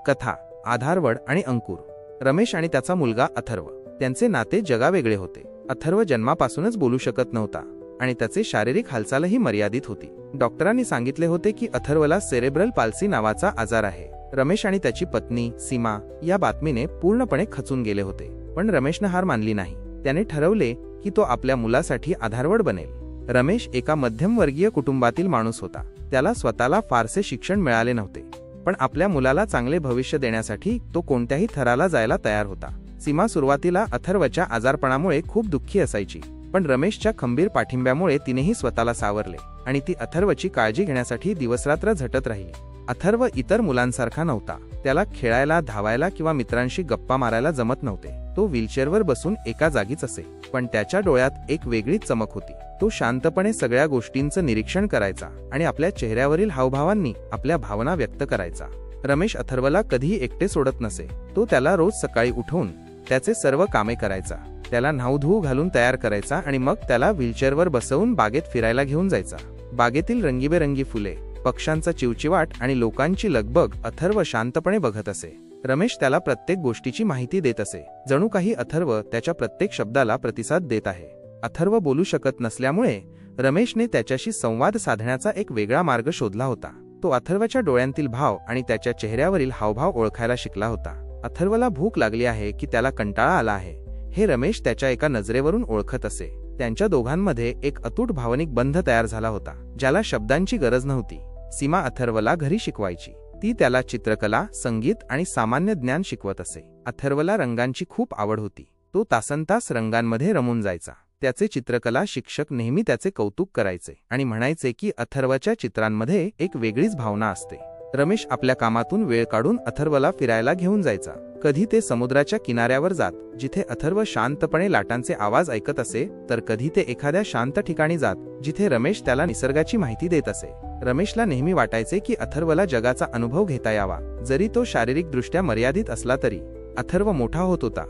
कथा, आधारवड आणि अंकुर. रमेश आणि त्याचा मुलगा अथर्व. त्यांचे नाते जगावेगळे होते. अथर्व जन्मापासूनच बोलू शकत नव्हता आणि त्याचे शारीरिक हालचालही मर्यादित होती. डॉक्टरांनी सांगितले होते की अथर्वला सेरेब्रल पाल्सी नावाचा आजार आहे. रमेश आणि त्याची पत्नी सीमा या बातमीने पूर्णपणे खचून गेले होते. पण रमेशने हार मानली नाही. त्याने ठरवले की तो आपल्या मुलासाठी आधारवड बनेल. रमेश एका मध्यमवर्गीय कुटुंबातील माणूस होता. त्याला स्वतःला फारसे शिक्षण मिळाले नव्हते, पण आपल्या मुलाला चांगले भविष्य देण्यासाठी तो कोणत्याही थराला जायला तयार होता. सीमा सुरुवातीला अथर्वच्या आजारपणामुळे खूप दुःखी असायची, पण रमेशच्या खंबीर पाठिंब्यामुळे तिनेही स्वतःला सावरले आणि ती अथर्वची काळजी घेण्यासाठी दिवसरात्र झटत राहिली. अथर्व इतर मुलांसारखा नव्हता. त्याला खेळायला, धावायला किंवा मित्रांशी गप्पा मारायला जमत नव्हते. तो व्हीलचेअरवर बसून एका जागीच असे, पण त्याच्या डोळ्यात एक वेगळीच चमक होती. तो शांतपणे सगळ्या गोष्टींचं निरीक्षण करायचा आणि आपल्या चेहऱ्यावरील हावभावांनी आपल्या भावना व्यक्त करायचा. रमेश अथर्वला कधीही एकटे सोडत नसे. तो त्याला रोज सकाळी उठवून त्याचे सर्व कामे करायचा. त्याला न्हाऊधुवू घालून तयार करायचा आणि मग त्याला व्हीलचेअरवर बसवून बागेत फिरायला घेऊन जायचा. बागेतील रंगीबेरंगी फुले, पक्ष्यांचा चिवचिवाट आणि लोकांची लगबग अथर्व शांतपणे बघत असे. रमेश त्याला प्रत्येक गोष्टीची माहिती देत असे, जणू काही अथर्व त्याच्या प्रत्येक शब्दाला प्रतिसाद देत आहे. अथर्व बोलू शकत नसल्यामुळे रमेशने त्याच्याशी संवाद साधण्याचा एक वेगळा मार्ग शोधला होता. तो अथर्वच्या डोळ्यांतील भाव आणि त्याच्या चेहऱ्यावरील हावभाव ओळखायला शिकला होता. अथर्वला भूक लागली आहे की त्याला कंटाळा आला आहे, हे रमेश त्याच्या एका नजरेवरून ओळखत असे. त्यांच्या दोघांमध्ये एक अतूट भावनिक बंध तयार झाला होता, ज्याला शब्दांची गरज नव्हती. सीमा अथर्वला घरी शिकवायची. ती त्याला चित्रकला, संगीत आणि सामान्य ज्ञान शिकवत असे. अथर्वला रंगांची खूप आवड होती. तो तासनतास रंगांमध्ये रमून जायचा. त्याचे चित्रकला शिक्षक नेहमी त्याचे कौतुक करायचे आणि म्हणायचे की अथर्वच्या चित्रांमध्ये एक वेगळीच भावना असते. रमेश आपल्या कामातून वेळ काढून अथर्वला फिरायला घेऊन जायचा. कधी ते समुद्राच्या किनाऱ्यावर जात, जिथे अथर्व शांतपणे लाटांचे आवाज ऐकत असे, तर कधी ते एखाद्या शांत ठिकाणी जात, जिथे रमेश त्याला निसर्गाची माहिती देत असे. रमेशला नेहमी वाटायचे की अथर्वला जगाचा अनुभव घेता यावा. जरी तो शारीरिकदृष्ट्या मर्यादित असला तरी अथर्व मोठा होत होता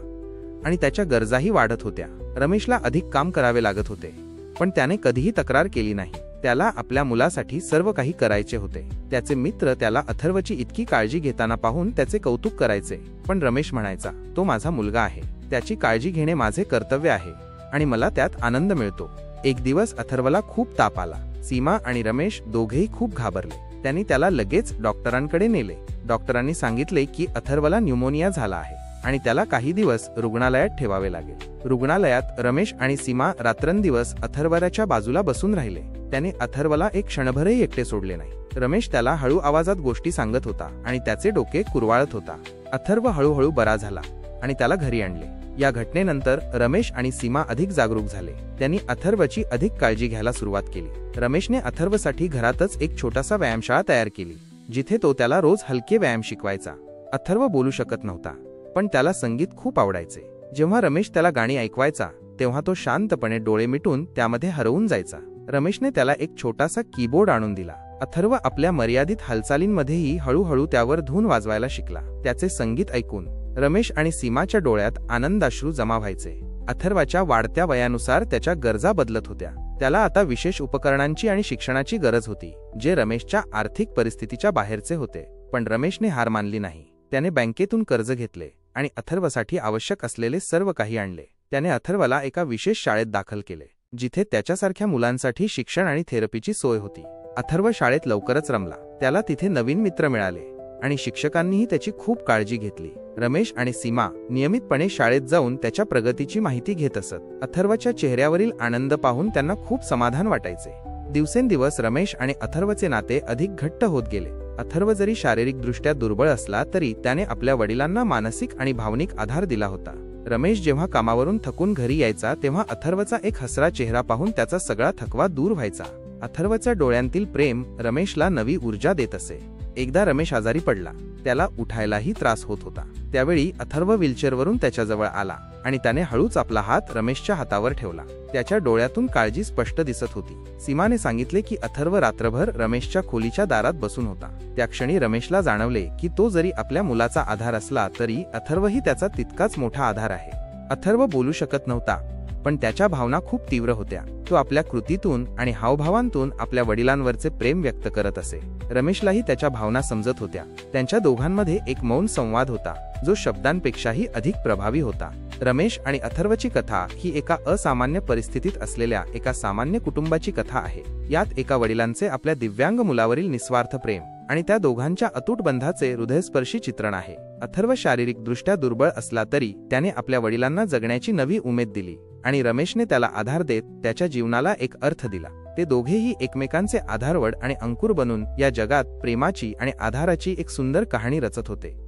आणि त्याच्या गरजाही वाढत होत्या. रमेशला अधिक काम करावे लागत होते, पण त्याने कधीही तक्रार केली नाही. त्याला आपल्या मुलासाठी सर्व काही करायचे होते. त्याचे मित्र त्याला अथर्वची इतकी काळजी घेताना पाहून त्याचे कौतुक करायचे, पण रमेश म्हणायचा, तो माझा मुलगा आहे, त्याची काळजी घेणे माझे कर्तव्य आहे आणि मला त्यात आनंद मिळतो. एक दिवस अथर्वला खूप ताप आला. सीमा आणि रमेश दोघेही खूप घाबरले. त्यांनी त्याला लगेच डॉक्टरांकडे नेले. डॉक्टरांनी सांगितले की अथर्वला न्यूमोनिया झाला आहे आणि त्याला काही दिवस रुग्णालयात ठेवावे लागेल. रुग्णालयात रमेश आणि सीमा रात्रंदिवस अथर्वच्या बाजूला बसून राहिले. त्याने अथर्वला एक क्षणभरही एकटे सोडले नाही. रमेश त्याला हळू आवाजात गोष्टी सांगत होता आणि त्याचे डोके कुरवाळत होता. अथर्व हळूहळू बरा झाला आणि त्याला घरी आणले. या घटनेनंतर रमेश आणि सीमा अधिक जागरूक झाले. त्यांनी अथर्वची अधिक काळजी घ्यायला सुरुवात केली. रमेशने अथर्वसाठी घरातच एक छोटासा व्यायामशाळा तयार केली, जिथे तो त्याला रोज हलके व्यायाम शिकवायचा. अथर्व बोलू शकत नव्हता, पण त्याला संगीत खूप आवडायचे. जेव्हा रमेश त्याला गाणी ऐकवायचा, तेव्हा तो शांतपणे डोळे मिटून त्यामध्ये हरवून जायचा. रमेशने त्याला एक छोटासा कीबोर्ड आणून दिला. अथर्व आपल्या मर्यादित हालचालींमध्येही हळूहळू त्यावर धून वाजवायला शिकला. त्याचे संगीत ऐकून रमेश आणि सीमाच्या डोळ्यात आनंदाश्रू जमा व्हायचे. अथर्वच्या वाढत्या वयानुसार त्याच्या गरजा बदलत होत्या. त्याला आता विशेष उपकरणांची आणि शिक्षणाची गरज होती, जे रमेशच्या आर्थिक परिस्थितीच्या बाहेरचे होते. पण रमेशने हार मानली नाही. त्याने बँकेतून कर्ज घेतले आणि अथर्वसाठी आवश्यक असलेले सर्व काही आणले. त्याने अथर्वला एका विशेष शाळेत दाखल केले, जिथे त्याच्यासारख्या मुलांसाठी शिक्षण आणि थेरपीची सोय होती. अथर्व शाळेत लवकरच रमला. त्याला तिथे नवीन मित्र मिळाले आणि शिक्षकांनीही त्याची खूप काळजी घेतली. रमेश आणि सीमा नियमितपणे शाळेत जाऊन त्याच्या प्रगतीची माहिती घेत असत. अथर्वच्या चेहऱ्यावरील आनंद पाहून त्यांना खूप समाधान वाटायचे. दिवसेंदिवस रमेश आणि अथर्वचे नाते अधिक घट्ट होत गेले. अथर्व जरी शारीरिकदृष्ट्या दुर्बळ असला तरी त्याने आपल्या वडिलांना मानसिक आणि भावनिक आधार दिला होता. रमेश जेव्हा कामावरून थकून घरी यायचा, तेव्हा अथर्वचा एक हसरा चेहरा पाहून त्याचा सगळा थकवा दूर व्हायचा. अथर्वच्या डोळ्यांतील प्रेम रमेशला नवी ऊर्जा देत असे. एकदा रमेश आजारी पडला. त्याला उठायलाही त्रास होत होता. त्यावेळी अथर्व व्हीलचेअरवरून त्याच्याजवळ आला आणि त्याने हळूच आपला हात रमेशच्या हातावर ठेवला. त्याच्या डोळ्यातून काळजी स्पष्ट दिसत होती. सीमाने सांगितले की अथर्व रात्रभर रमेशच्या खोलीच्या दारात बसून होता. त्या क्षणी रमेशला जाणवले की तो जरी आपल्या मुलाचा आधार असला तरी अथर्वही त्याचा तितकाच मोठा आधार आहे. अथर्व बोलू शकत नव्हता, पण त्याच्या भावना खूप तीव्र होत्या. तो आपल्या कृतीतून आणि हावभावांतून आपल्या वडिलांवरचे प्रेम व्यक्त करत असे. रमेशलाही त्याच्या भावना समजत होत्या. त्यांच्या दोघांमध्ये एक मौन संवाद होता, जो शब्दांपेक्षाही अधिक प्रभावी होता. रमेश आणि अथर्वची कथा ही एका असामान्य परिस्थितीत असलेल्या एका सामान्य कुटुंबाची कथा आहे. यात एका वडिलांचे आपल्या दिव्यांग मुलावरील निस्वार्थ प्रेम आणि त्या दोघांच्या अतूट बंधाचे हृदयस्पर्शी चित्रण आहे. अथर्व शारीरिकदृष्ट्या दुर्बळ असला तरी त्याने आपल्या वडिलांना जगण्याची नवी उमेद दिली आणि रमेशने त्याला आधार देत त्याच्या जीवनाला एक अर्थ दिला. ते दोघेही एकमेकांचे आधारवड आणि अंकुर बनून या जगात प्रेमाची आणि आधाराची एक सुंदर कहाणी रचत होते.